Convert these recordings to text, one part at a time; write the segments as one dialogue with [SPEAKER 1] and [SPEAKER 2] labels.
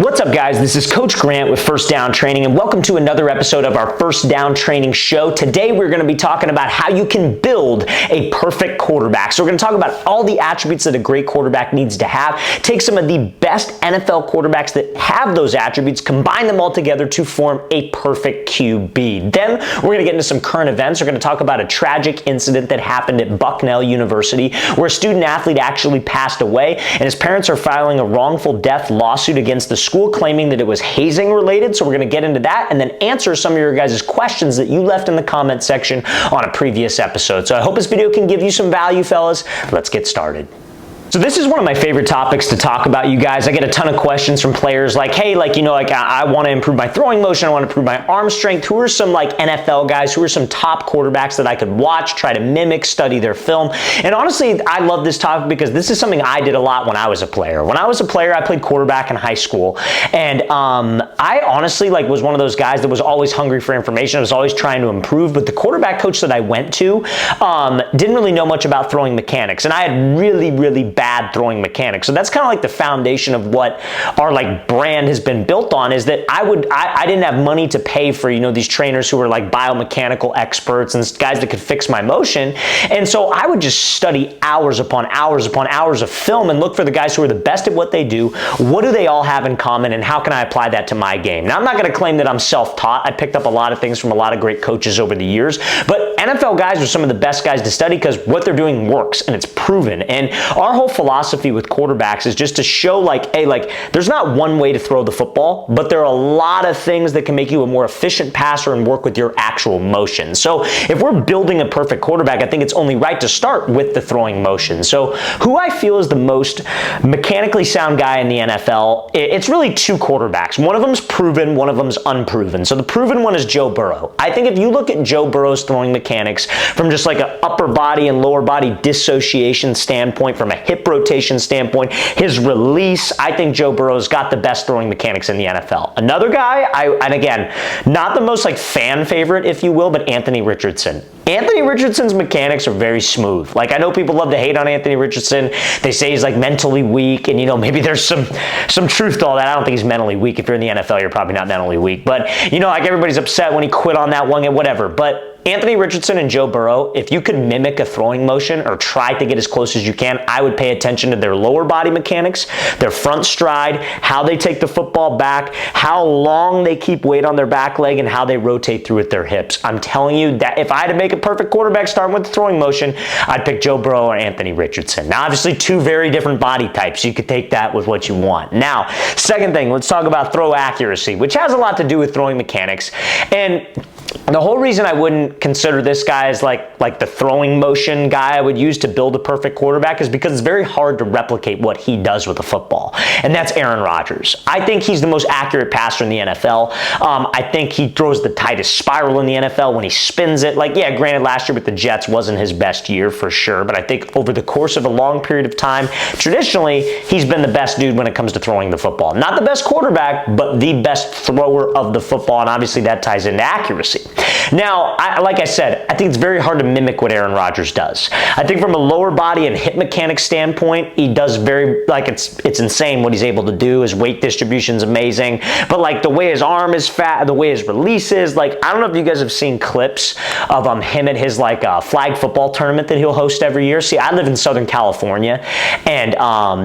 [SPEAKER 1] What's up, guys? This is Coach Grant with First Down Training, and welcome to another episode of our First Down Training show. Today, we're going to be talking about how you can build a perfect quarterback. So we're going to talk about all the attributes that a great quarterback needs to have, take some of the best NFL quarterbacks that have those attributes, combine them all together to form a perfect QB. Then, we're going to get into some current events. We're going to talk about a tragic incident that happened at Bucknell University, where a student athlete actually passed away, and his parents are filing a wrongful death lawsuit against the school, claiming that it was hazing related. So we're going to get into that and then answer some of your guys' questions that you left in the comment section on a previous episode. So I hope this video can give you some value, fellas. Let's get started. So this is one of my favorite topics to talk about, you guys. I get a ton of questions from players like, hey, I want to improve my throwing motion. I want to improve my arm strength. Who are some NFL guys? Who are some top quarterbacks that I could watch, try to mimic, study their film? And honestly, I love this topic because this is something I did a lot when I was a player. When I was a player, I played quarterback in high school. And I honestly was one of those guys that was always hungry for information. I was always trying to improve. But the quarterback coach that I went to didn't really know much about throwing mechanics. And I had really bad throwing mechanics. So that's kind of like the foundation of what our brand has been built on, is that I didn't have money to pay for, these trainers who were biomechanical experts and guys that could fix my motion. And so I would just study hours upon hours upon hours of film and look for the guys who are the best at what they do. What do they all have in common, and how can I apply that to my game? Now, I'm not going to claim that I'm self-taught. I picked up a lot of things from a lot of great coaches over the years, but NFL guys are some of the best guys to study because what they're doing works and it's proven. And our whole philosophy with quarterbacks is just to show there's not one way to throw the football, but there are a lot of things that can make you a more efficient passer and work with your actual motion. So if we're building a perfect quarterback, I think it's only right to start with the throwing motion. So who I feel is the most mechanically sound guy in the NFL, it's really two quarterbacks. One of them's proven, one of them's unproven. So the proven one is Joe Burrow. I think if you look at Joe Burrow's throwing mechanics from just an upper body and lower body dissociation standpoint, from a hip rotation standpoint, his release, I think Joe Burrow's got the best throwing mechanics in the NFL. Another guy, and again, not the most fan favorite, if you will, but Anthony Richardson. Anthony Richardson's mechanics are very smooth. I know people love to hate on Anthony Richardson. They say he's mentally weak, and maybe there's some truth to all that. I don't think he's mentally weak. If you're in the NFL, you're probably not mentally weak. But everybody's upset when he quit on that one and whatever. But Anthony Richardson and Joe Burrow, if you could mimic a throwing motion or try to get as close as you can, I would pay attention to their lower body mechanics, their front stride, how they take the football back, how long they keep weight on their back leg, and how they rotate through with their hips. I'm telling you that if I had to make a perfect quarterback starting with the throwing motion, I'd pick Joe Burrow or Anthony Richardson. Now, obviously, two very different body types. You could take that with what you want. Now, second thing, let's talk about throw accuracy, which has a lot to do with throwing mechanics. And the whole reason I wouldn't consider this guy as like the throwing motion guy I would use to build a perfect quarterback is because it's very hard to replicate what he does with a football, and that's Aaron Rodgers. I think he's the most accurate passer in the NFL. I think he throws the tightest spiral in the NFL when he spins it. Granted, last year with the Jets wasn't his best year for sure, but I think over the course of a long period of time, traditionally, he's been the best dude when it comes to throwing the football. Not the best quarterback, but the best thrower of the football, and obviously that ties into accuracy. Now, like I said, I think it's very hard to mimic what Aaron Rodgers does. I think from a lower body and hip mechanics standpoint, he does very, it's insane what he's able to do. His weight distribution is amazing. But the way his arm is fat, the way his release is, I don't know if you guys have seen clips of him at his flag football tournament that he'll host every year. See, I live in Southern California, and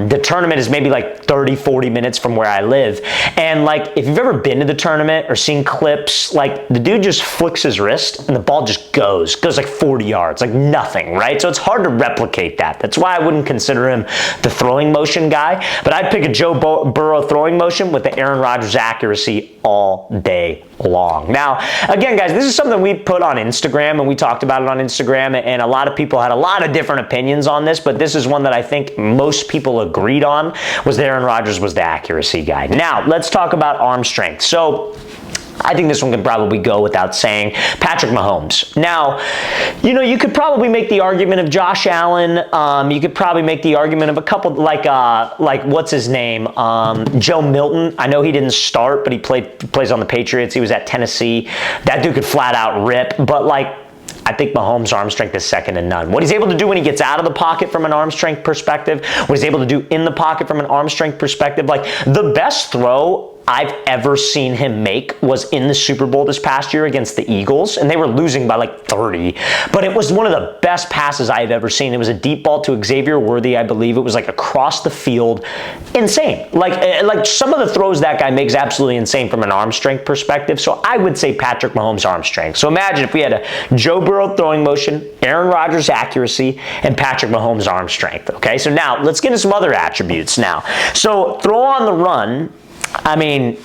[SPEAKER 1] the tournament is maybe 30, 40 minutes from where I live. And if you've ever been to the tournament or seen clips, the dude just flicks his wrist and the ball just goes 40 yards, nothing, right? So it's hard to replicate that. That's why I wouldn't consider him the throwing motion guy, but I'd pick a Joe Burrow throwing motion with the Aaron Rodgers accuracy all day long. Now, again, guys, this is something we put on Instagram, and we talked about it on Instagram, and a lot of people had a lot of different opinions on this, but this is one that I think most people agreed on, was that Aaron Rodgers was the accuracy guy. Now, let's talk about arm strength. So, I think this one can probably go without saying. Patrick Mahomes. Now, you could probably make the argument of Josh Allen. You could probably make the argument of a couple, what's his name? Joe Milton. I know he didn't start, but he plays on the Patriots. He was at Tennessee. That dude could flat out rip. But I think Mahomes' arm strength is second to none. What he's able to do when he gets out of the pocket from an arm strength perspective, what he's able to do in the pocket from an arm strength perspective, like the best throw I've ever seen him make was in the Super Bowl this past year against the Eagles, and they were losing by like 30. But it was one of the best passes I had ever seen. It was a deep ball to Xavier Worthy, I believe. It was like across the field. Insane. Like some of the throws that guy makes absolutely insane from an arm strength perspective. So I would say Patrick Mahomes' arm strength. So imagine if we had a Joe Burrow throwing motion, Aaron Rodgers accuracy, and Patrick Mahomes' arm strength. Okay, so now let's get into some other attributes now. So throw on the run. I mean,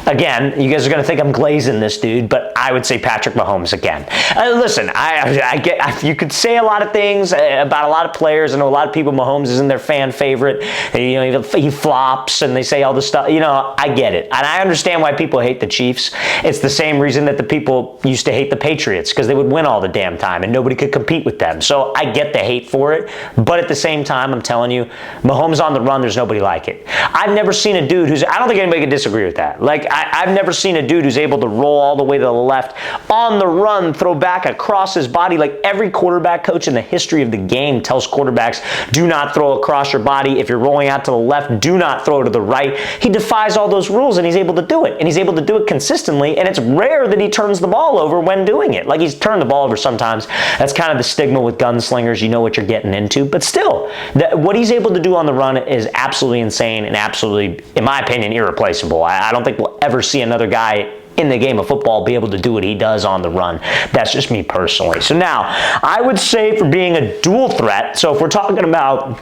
[SPEAKER 1] again, you guys are going to think I'm glazing this dude, but I would say Patrick Mahomes again. Listen, I get, you could say a lot of things about a lot of players. I know a lot of people, Mahomes isn't their fan favorite. You know, he flops and they say all this stuff. You know, I get it. And I understand why people hate the Chiefs. It's the same reason that the people used to hate the Patriots, because they would win all the damn time and nobody could compete with them. So I get the hate for it. But at the same time, I'm telling you, Mahomes on the run, there's nobody like it. I've never seen a dude who's, I don't think anybody could disagree with that. Like, I've never seen a dude who's able to roll all the way to the left, on the run, throw back across his body. Like every quarterback coach in the history of the game tells quarterbacks, do not throw across your body. If you're rolling out to the left, do not throw to the right. He defies all those rules and he's able to do it. And he's able to do it consistently. And it's rare that he turns the ball over when doing it. Like he's turned the ball over sometimes. That's kind of the stigma with gunslingers. You know what you're getting into. But still, what he's able to do on the run is absolutely insane and absolutely, in my opinion, irreplaceable. I don't think we'll ever see another guy in the game of football be able to do what he does on the run. That's just me personally. So now, I would say for being a dual threat, so if we're talking about,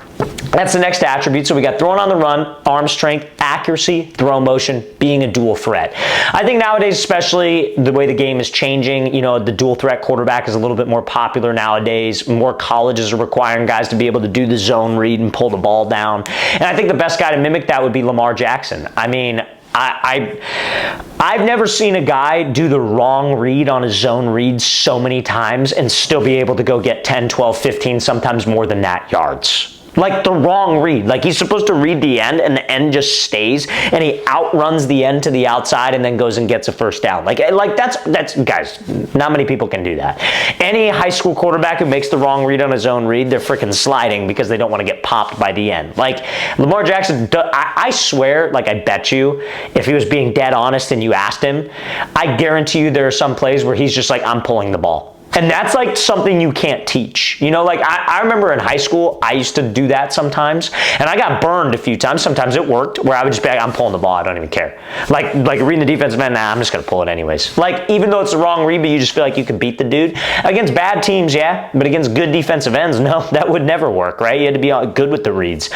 [SPEAKER 1] that's the next attribute. So we got throwing on the run, arm strength, accuracy, throw motion, being a dual threat. I think nowadays, especially the way the game is changing, you know, the dual threat quarterback is a little bit more popular nowadays. More colleges are requiring guys to be able to do the zone read and pull the ball down. And I think the best guy to mimic that would be Lamar Jackson. I mean, I've never seen a guy do the wrong read on a zone read so many times and still be able to go get 10, 12, 15, sometimes more than that yards. Like the wrong read. Like he's supposed to read the end and the end just stays and he outruns the end to the outside and then goes and gets a first down. Like that's guys, not many people can do that. Any high school quarterback who makes the wrong read on his own read, they're freaking sliding because they don't want to get popped by the end. Like Lamar Jackson, I swear, like I bet you, if he was being dead honest and you asked him, I guarantee you there are some plays where he's just like, I'm pulling the ball. And that's like something you can't teach. You know, like I remember in high school, I used to do that sometimes. And I got burned a few times. Sometimes it worked where I would just be like, I'm pulling the ball. I don't even care. Like reading the defensive end, nah, I'm just going to pull it anyways. Like even though it's the wrong read, but you just feel like you can beat the dude. Against bad teams, yeah. But against good defensive ends, no, that would never work, right? You had to be good with the reads.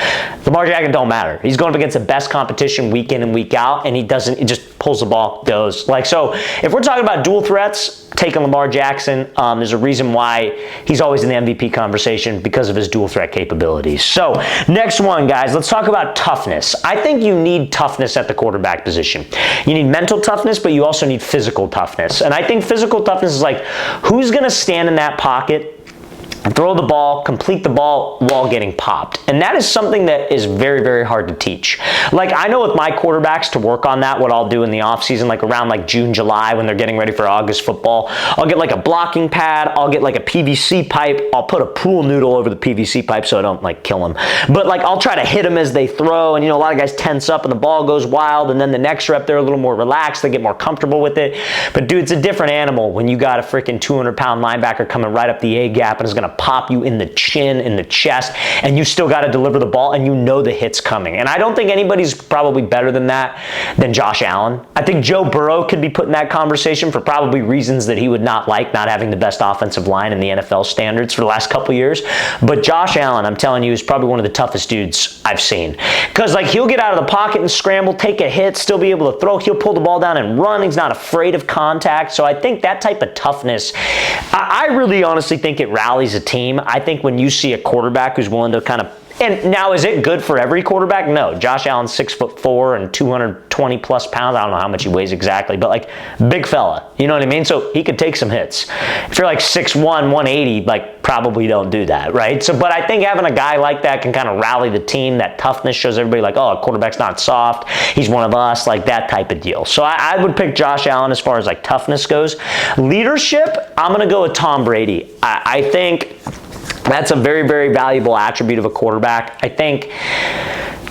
[SPEAKER 1] Lamar Jackson don't matter. He's going up against the best competition week in and week out. And he just pulls the ball, goes. Like, so if we're talking about dual threats, taking Lamar Jackson, there's a reason why he's always in the MVP conversation because of his dual threat capabilities. So next one, guys, let's talk about toughness. I think you need toughness at the quarterback position. You need mental toughness, but you also need physical toughness. And I think physical toughness is like, who's going to stand in that pocket, throw the ball, complete the ball while getting popped. And that is something that is very, very hard to teach. Like I know with my quarterbacks to work on that, what I'll do in the off season, like around like June, July, when they're getting ready for August football, I'll get like a blocking pad, I'll get like a PVC pipe, I'll put a pool noodle over the PVC pipe so I don't like kill them. But like I'll try to hit them as they throw, and you know, a lot of guys tense up and the ball goes wild, and then the next rep they're a little more relaxed, they get more comfortable with it. But dude, it's a different animal when you got a freaking 200-pound linebacker coming right up the A gap and is gonna pop you in the chin, in the chest, and you still got to deliver the ball and you know the hit's coming. And I don't think anybody's probably better than that than Josh Allen. I think Joe Burrow could be put in that conversation for probably reasons that he would not like, not having the best offensive line in the NFL standards for the last couple years. But Josh Allen, I'm telling you, is probably one of the toughest dudes I've seen. Because like he'll get out of the pocket and scramble, take a hit, still be able to throw. He'll pull the ball down and run. He's not afraid of contact. So I think that type of toughness, I really honestly think it rallies a team. I think when you see a quarterback who's willing to kind of And now, is it good for every quarterback? No. Josh Allen's 6'4" and 220 plus pounds. I don't know how much he weighs exactly, but like big fella. You know what I mean? So he could take some hits. If you're like 6'1", 180, like probably don't do that, right? So, but I think having a guy like that can kind of rally the team. That toughness shows everybody like, oh, a quarterback's not soft. He's one of us, like that type of deal. So I would pick Josh Allen as far as like toughness goes. Leadership, I'm going to go with Tom Brady. I think that's a very, very valuable attribute of a quarterback. I think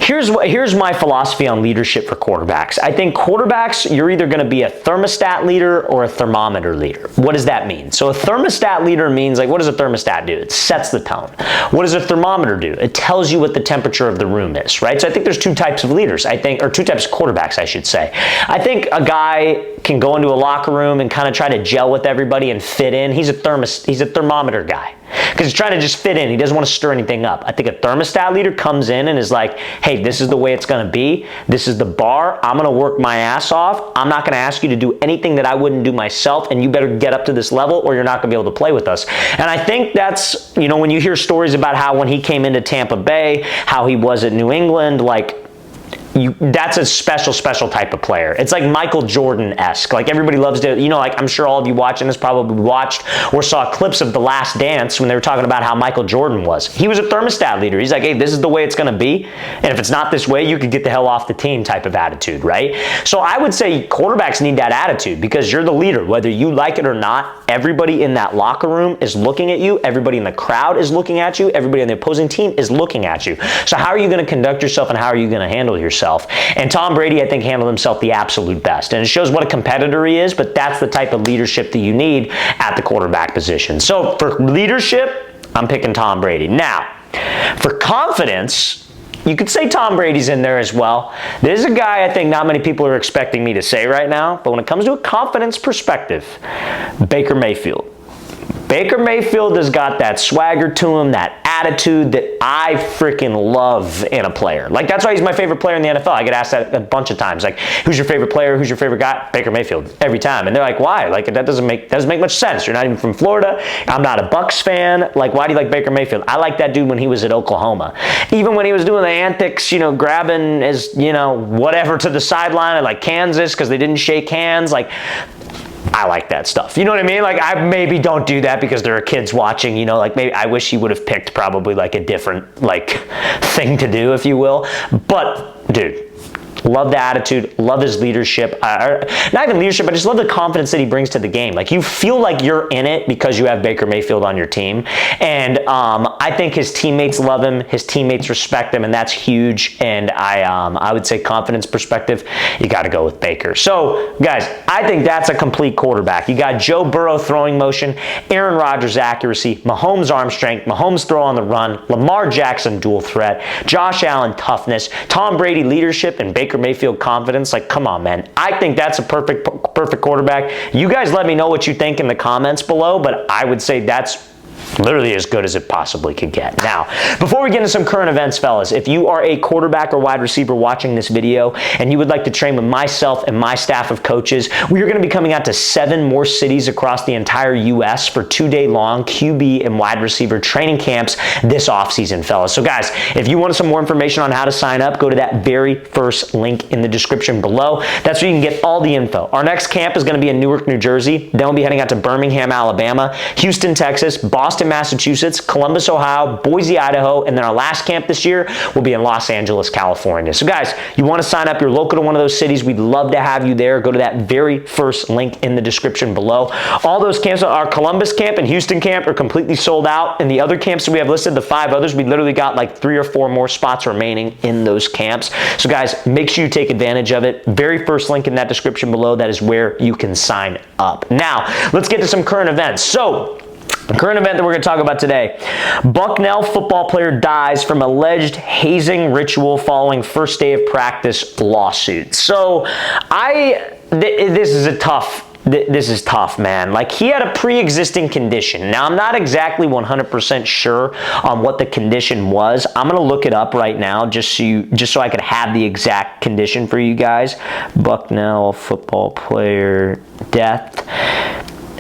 [SPEAKER 1] here's my philosophy on leadership for quarterbacks. I think quarterbacks, you're either going to be a thermostat leader or a thermometer leader. What does that mean? So a thermostat leader means, like, what does a thermostat do? It sets the tone. What does a thermometer do? It tells you what the temperature of the room is, right? So I think there's two types of leaders, or two types of quarterbacks, I should say. I think a guy can go into a locker room and kind of try to gel with everybody and fit in. He's a thermometer guy, because he's trying to just fit in. He doesn't want to stir anything up. I think a thermostat leader comes in and is like, hey, this is the way it's going to be. This is the bar. I'm going to work my ass off. I'm not going to ask you to do anything that I wouldn't do myself, and you better get up to this level or you're not going to be able to play with us. And I think that's, you know, when you hear stories about how when he came into Tampa Bay, how he was at New England, like, that's a special type of player. It's like Michael Jordan-esque. Like, everybody loves to, you know, like, I'm sure all of you watching this probably watched or saw clips of The Last Dance when they were talking about how Michael Jordan was. He was a thermostat leader. He's like, hey, this is the way it's going to be, and if it's not this way, you could get the hell off the team type of attitude, right? So I would say quarterbacks need that attitude, because you're the leader. Whether you like it or not, everybody in that locker room is looking at you. Everybody in the crowd is looking at you. Everybody on the opposing team is looking at you. So how are you going to conduct yourself, and how are you going to handle yourself? And Tom Brady, I think, handled himself the absolute best. And it shows what a competitor he is, but that's the type of leadership that you need at the quarterback position. So for leadership, I'm picking Tom Brady. Now, for confidence, you could say Tom Brady's in there as well. There's a guy I think not many people are expecting me to say right now, but when it comes to a confidence perspective, Baker Mayfield. Baker Mayfield has got that swagger to him, that attitude that I freaking love in a player. Like, that's why he's my favorite player in the NFL. I get asked that a bunch of times. Like, who's your favorite player? Who's your favorite guy? Baker Mayfield, every time. And they're like, why? Like, that doesn't make much sense. You're not even from Florida. I'm not a Bucs fan. Like, why do you like Baker Mayfield? I like that dude when he was at Oklahoma. Even when he was doing the antics, you know, grabbing his, you know, whatever to the sideline at like Kansas because they didn't shake hands. Like, I like that stuff. You know what I mean? Like, I maybe don't do that because there are kids watching, you know, like maybe I wish he would have picked probably like a different like thing to do, if you will. But dude, love the attitude, love his leadership. Not even leadership, I just love the confidence that he brings to the game. Like, you feel like you're in it because you have Baker Mayfield on your team. And I think his teammates love him, his teammates respect him, and that's huge. And I would say confidence perspective, you got to go with Baker. So, guys, I think that's a complete quarterback. You got Joe Burrow throwing motion, Aaron Rodgers accuracy, Mahomes arm strength, Mahomes throw on the run, Lamar Jackson dual threat, Josh Allen toughness, Tom Brady leadership, and Baker Mayfield confidence. Like, come on, man. I think that's a perfect quarterback. You guys let me know what you think in the comments below, but I would say that's literally as good as it possibly could get. Now, before we get into some current events, fellas, if you are a quarterback or wide receiver watching this video and you would like to train with myself and my staff of coaches, we are going to be coming out to 7 more cities across the entire U.S. for 2-day-long QB and wide receiver training camps this offseason, fellas. So, guys, if you want some more information on how to sign up, go to that very first link in the description below. That's where you can get all the info. Our next camp is going to be in Newark, New Jersey. Then we'll be heading out to Birmingham, Alabama, Houston, Texas, Boston, Massachusetts, Columbus, Ohio, Boise, Idaho, and then our last camp this year will be in Los Angeles, California. So, guys, you want to sign up, you're local to one of those cities, we'd love to have you there. Go to that very first link in the description below. All those camps, our Columbus camp and Houston camp, are completely sold out, and the other camps that we have listed, the 5 others, we literally got like 3 or 4 more spots remaining in those camps. So, guys, make sure you take advantage of it. Very first link in that description below, that is where you can sign up. Now, let's get to some current events. So, the current event that we're going to talk about today: Bucknell football player dies from alleged hazing ritual following first day of practice lawsuit. So, this is tough, man. Like, he had a pre-existing condition. Now, I'm not exactly 100% sure on what the condition was. I'm going to look it up right now just so I could have the exact condition for you guys. Bucknell football player death.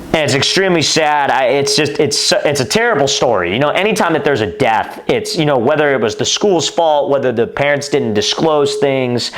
[SPEAKER 1] And it's extremely sad. It's a terrible story. You know, anytime that there's a death, it's, you know, whether it was the school's fault, whether the parents didn't disclose things.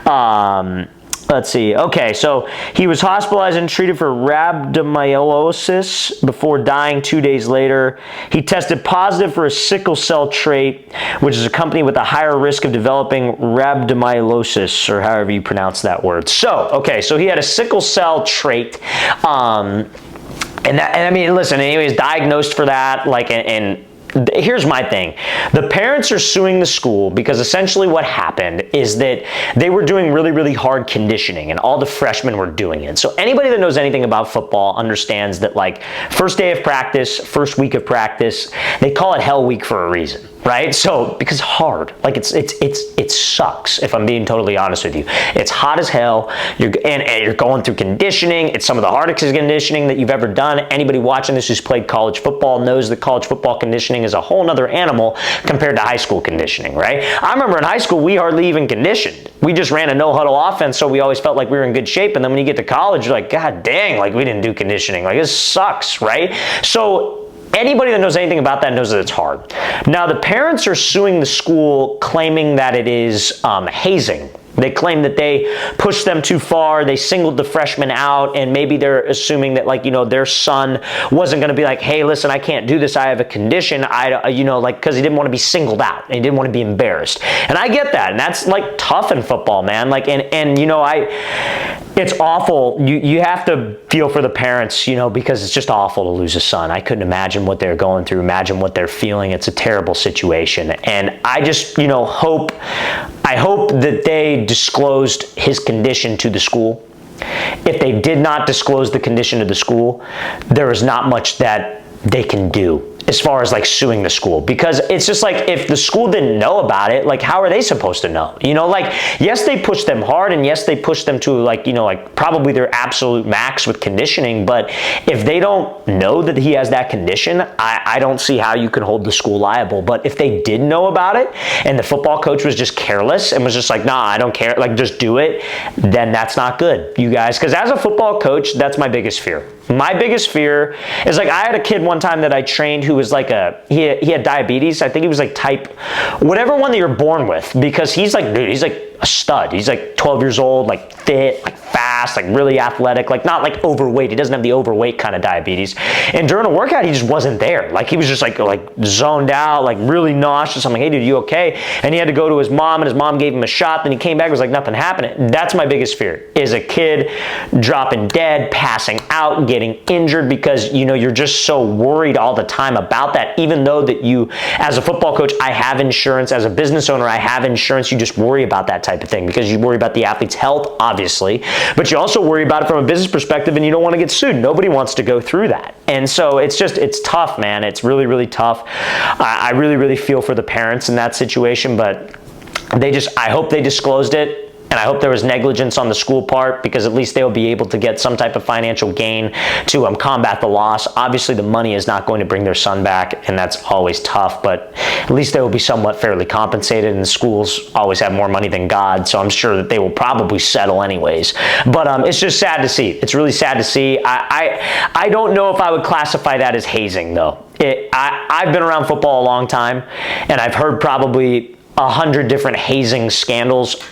[SPEAKER 1] Let's see. Okay, so he was hospitalized and treated for rhabdomyolysis before dying 2 days later. He tested positive for a sickle cell trait, which is accompanied with a higher risk of developing rhabdomyolysis, or however you pronounce that word. So, okay, so he had a sickle cell trait. And I mean, listen, he was diagnosed for that, like, and here's my thing. The parents are suing the school because essentially what happened is that they were doing really, really hard conditioning, and all the freshmen were doing it. So anybody that knows anything about football understands that, like, first day of practice, first week of practice, they call it Hell Week for a reason, right? So, because hard, like, it sucks, if I'm being totally honest with you. It's hot as hell. You're going through conditioning. It's some of the hardest conditioning that you've ever done. Anybody watching this who's played college football knows that college football conditioning is a whole nother animal compared to high school conditioning, right? I remember in high school, we hardly even conditioned. We just ran a no-huddle offense, so we always felt like we were in good shape. And then when you get to college, you're like, God dang, like, we didn't do conditioning. Like, this sucks, right? So anybody that knows anything about that knows that it's hard. Now, the parents are suing the school, claiming that it is hazing. They claim that they pushed them too far, they singled the freshmen out, and maybe they're assuming that, like, you know, their son wasn't going to be like, hey, listen, I can't do this, I have a condition, you know, like, because he didn't want to be singled out, and he didn't want to be embarrassed. And I get that, and that's, like, tough in football, man. Like, and you know, it's awful. You have to feel for the parents, you know, because it's just awful to lose a son. I couldn't imagine what they're going through, imagine what they're feeling. It's a terrible situation. And I just, you know, hope that they disclosed his condition to the school. If they did not disclose the condition to the school, there is not much that they can do as far as, like, suing the school, because it's just like, if the school didn't know about it, like, how are they supposed to know? You know, like, yes, they pushed them hard, and yes, they pushed them to, like, you know, like, probably their absolute max with conditioning, but if they don't know that he has that condition, I don't see how you can hold the school liable. But if they did know about it, and the football coach was just careless and was just like, nah, I don't care, like, just do it, then that's not good, you guys, because as a football coach, that's my biggest fear. My biggest fear is, like, I had a kid one time that I trained who was like he had diabetes. I think he was like type, whatever one that you're born with, because he's like, dude, he's like a stud. He's like 12 years old, like fit, like fast, like really athletic, like not like overweight. He doesn't have the overweight kind of diabetes. And during a workout, he just wasn't there. Like, he was just like zoned out, like really nauseous. I'm like, hey dude, you okay? And he had to go to his mom, and his mom gave him a shot. Then he came back, it was like nothing happened. That's my biggest fear, is a kid dropping dead, passing out, getting injured, because, you know, you're just so worried all the time about that. Even though that you, as a football coach, I have insurance. As a business owner, I have insurance. You just worry about that type of thing because you worry about the athlete's health, obviously, but you also worry about it from a business perspective, and you don't want to get sued. Nobody wants to go through that. And so it's tough, man. It's really, really tough. I really, really feel for the parents in that situation, but I hope they disclosed it. And I hope there was negligence on the school part, because at least they'll be able to get some type of financial gain to combat the loss. Obviously, the money is not going to bring their son back, and that's always tough, but at least they will be somewhat fairly compensated, and the schools always have more money than God, so I'm sure that they will probably settle anyways. But it's just sad to see. It's really sad to see. I don't know if I would classify that as hazing, though. I've been around football a long time, and I've heard probably 100 different hazing scandals.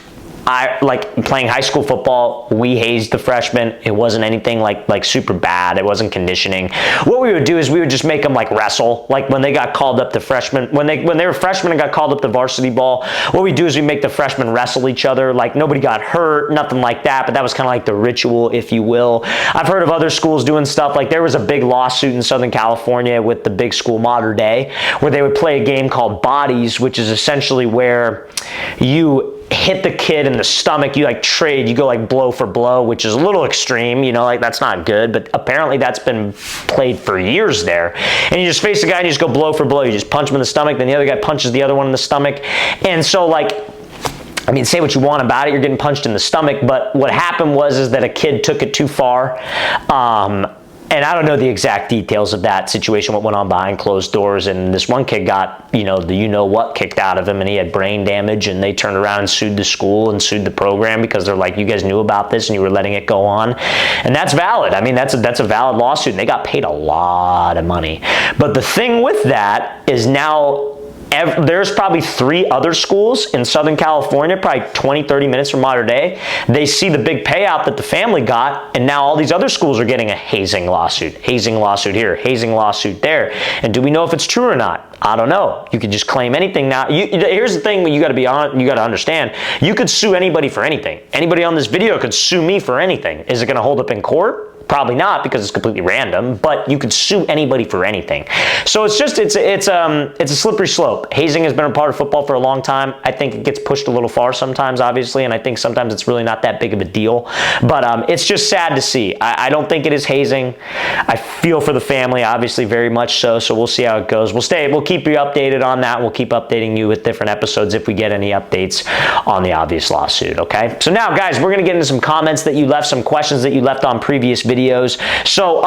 [SPEAKER 1] Like playing high school football, we hazed the freshmen. It wasn't anything like super bad. It wasn't conditioning. What we would do is we would just make them like wrestle. Like when they got called up to freshmen, when they were freshmen and got called up to varsity ball, what we do is we make the freshmen wrestle each other. Like nobody got hurt, nothing like that, but that was kind of like the ritual, if you will. I've heard of other schools doing stuff. Like there was a big lawsuit in Southern California with the big school Mater Dei, where they would play a game called Bodies, which is essentially where you hit the kid in the stomach, you like trade, you go like blow for blow, which is a little extreme, you know, like that's not good, but apparently that's been played for years there. And you just face the guy and you just go blow for blow. You just punch him in the stomach, then the other guy punches the other one in the stomach. And so like, I mean, say what you want about it, you're getting punched in the stomach, but what happened was that a kid took it too far. And I don't know the exact details of that situation, what went on behind closed doors. And this one kid got, the you-know-what kicked out of him, and he had brain damage, and they turned around and sued the school and sued the program because they're like, you guys knew about this and you were letting it go on. And that's valid. I mean, that's a valid lawsuit, and they got paid a lot of money. But the thing with that is now there's probably 3 other schools in Southern California, probably 20, 30 minutes from Mater Dei. They see the big payout that the family got, and now all these other schools are getting a hazing lawsuit here, hazing lawsuit there. And do we know if it's true or not? I don't know. You can just claim anything now. Here's the thing you got to understand. You could sue anybody for anything. Anybody on this video could sue me for anything. Is it going to hold up in court? Probably not, because it's completely random, but you could sue anybody for anything. So it's a slippery slope. Hazing has been a part of football for a long time. I think it gets pushed a little far sometimes, obviously, and I think sometimes it's really not that big of a deal. But it's just sad to see. I don't think it is hazing. I feel for the family, obviously, very much so. So we'll see how it goes. We'll keep you updated on that. We'll keep updating you with different episodes if we get any updates on the obvious lawsuit. Okay. So now, guys, we're gonna get into some comments that you left, some questions that you left on previous videos. So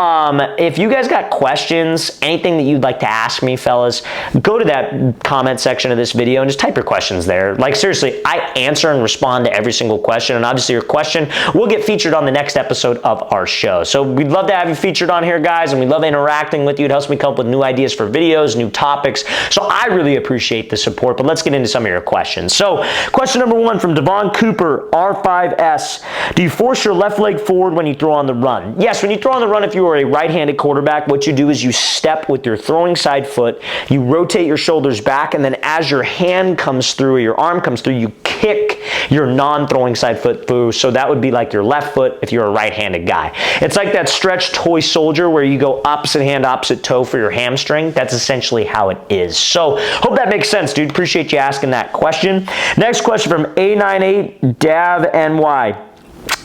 [SPEAKER 1] if you guys got questions, anything that you'd like to ask me, fellas, go to that comment section of this video and just type your questions there. Like, seriously, I answer and respond to every single question, and obviously your question will get featured on the next episode of our show. So we'd love to have you featured on here, guys, and we love interacting with you. It helps me come up with new ideas for videos, new topics. So I really appreciate the support, but let's get into some of your questions. So question number 1 from Devon Cooper, R5S. Do you force your left leg forward when you throw on the run? Yes, when you throw on the run, if you are a right-handed quarterback, what you do is you step with your throwing side foot, you rotate your shoulders back, and then as your hand comes through, or your arm comes through, you kick your non-throwing side foot through. So that would be like your left foot if you're a right-handed guy. It's like that stretched toy soldier where you go opposite hand, opposite toe for your hamstring. That's essentially how it is. So hope that makes sense, dude. Appreciate you asking that question. Next question from A98DAVNY.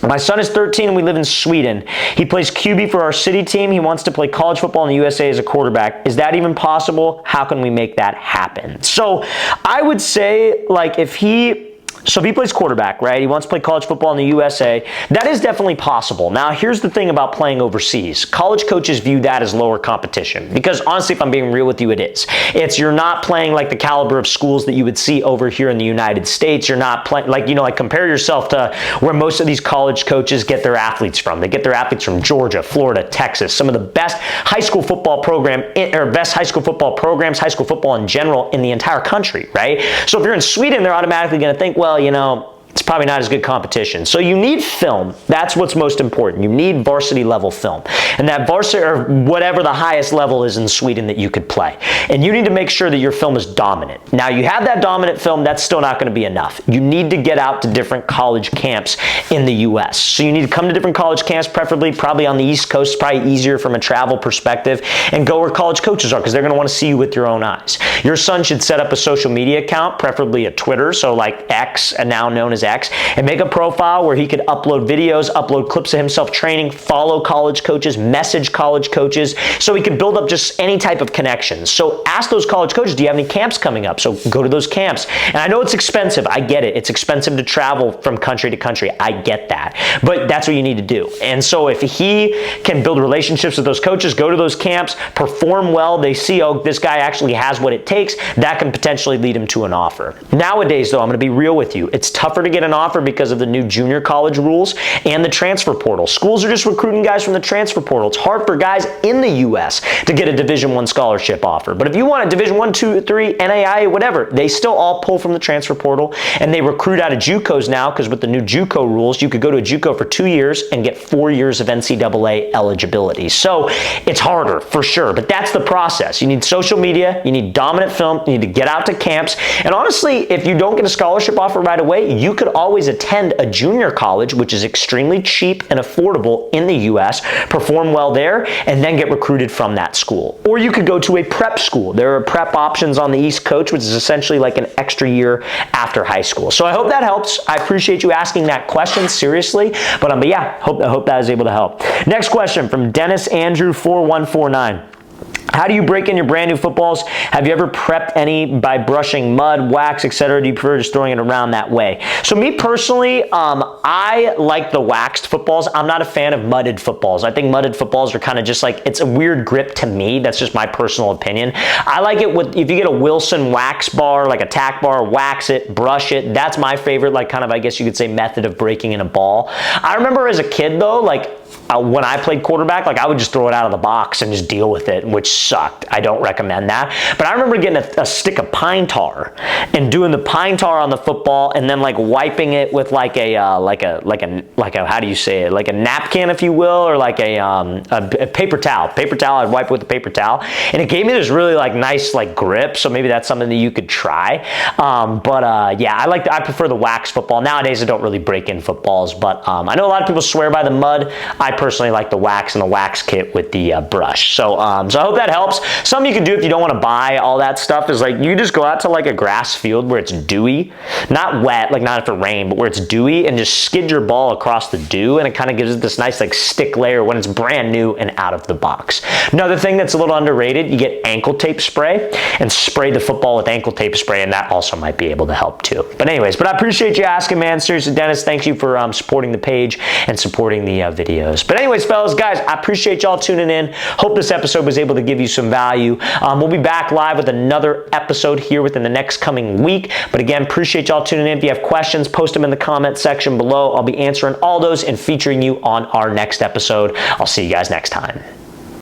[SPEAKER 1] My son is 13 and we live in Sweden. He plays QB for our city team. He wants to play college football in the USA as a quarterback. Is that even possible? How can we make that happen? So I would say, like, if he plays quarterback, right? He wants to play college football in the USA. That is definitely possible. Now, here's the thing about playing overseas. College coaches view that as lower competition because, honestly, if I'm being real with you, it is. You're not playing like the caliber of schools that you would see over here in the United States. You're not playing, like compare yourself to where most of these college coaches get their athletes from. They get their athletes from Georgia, Florida, Texas, some of the best high school football best high school football programs, high school football in general in the entire country, right? So if you're in Sweden, they're automatically going to think, well, it's probably not as good competition. So you need film. That's what's most important. You need varsity level film. And that varsity, or whatever the highest level is in Sweden that you could play. And you need to make sure that your film is dominant. Now, you have that dominant film, that's still not going to be enough. You need to get out to different college camps in the U.S. So you need to come to different college camps, probably on the East Coast. It's probably easier from a travel perspective. And go where college coaches are, because they're going to want to see you with your own eyes. Your son should set up a social media account, preferably a Twitter, so like X, and now known as X, and make a profile where he could upload videos, upload clips of himself training, follow college coaches, message college coaches, so he could build up just any type of connections. So ask those college coaches, do you have any camps coming up? So go to those camps. And I know it's expensive. I get it. It's expensive to travel from country to country. I get that. But that's what you need to do. And so if he can build relationships with those coaches, go to those camps, perform well, they see, oh, this guy actually has what it takes, that can potentially lead him to an offer. Nowadays, though, I'm going to be real with you. It's tougher to get an offer because of the new junior college rules and the transfer portal. Schools are just recruiting guys from the transfer portal. It's hard for guys in the U.S. to get a Division I scholarship offer. But if you want a Division I, II, III, NAIA, whatever, they still all pull from the transfer portal, and they recruit out of JUCOs now, because with the new JUCO rules, you could go to a JUCO for 2 years and get 4 years of NCAA eligibility. So it's harder, for sure, but that's the process. You need social media, you need dominant film, you need to get out to camps, and honestly, if you don't get a scholarship offer right away, you could always attend a junior college, which is extremely cheap and affordable in the U.S., perform well there, and then get recruited from that school. Or you could go to a prep school. There are prep options on the East Coast, which is essentially like an extra year after high school. So I hope that helps. I appreciate you asking that question, seriously. But yeah, I hope that is able to help. Next question from Dennis Andrew 4149. How do you break in your brand new footballs? Have you ever prepped any by brushing mud, wax, etc.? Do you prefer just throwing it around that way? So me personally, I like the waxed footballs. I'm not a fan of mudded footballs. I think mudded footballs are kind of just like, it's a weird grip to me. That's just my personal opinion. I like it with, if you get a Wilson wax bar, like a tack bar, wax it, brush it. That's my favorite, like kind of, I guess you could say, method of breaking in a ball. I remember as a kid though, like, when I played quarterback, like I would just throw it out of the box and just deal with it, which sucked. I don't recommend that. But I remember getting a stick of pine tar and doing the pine tar on the football and then like wiping it with like a how do you say it? Like a napkin, if you will, or like a paper towel. Paper towel, I'd wipe it with a paper towel. And it gave me this really like nice like grip. So maybe that's something that you could try. Yeah, I prefer the wax football. Nowadays, I don't really break in footballs, but I know a lot of people swear by the mud. I personally like the wax and the wax kit with the brush. So I hope that helps. Something you can do if you don't want to buy all that stuff is like you just go out to like a grass field where it's dewy, not wet, like not if it rained, but where it's dewy, and just skid your ball across the dew, and it kind of gives it this nice like stick layer when it's brand new and out of the box. Another thing that's a little underrated, you get ankle tape spray and spray the football with ankle tape spray, and that also might be able to help too. But anyways, I appreciate you asking, man. Seriously, Dennis, thank you for supporting the page and supporting the videos. But anyways, fellas, guys, I appreciate y'all tuning in. Hope this episode was able to give you some value. We'll be back live with another episode here within the next coming week. But again, appreciate y'all tuning in. If you have questions, post them in the comment section below. I'll be answering all those and featuring you on our next episode. I'll see you guys next time.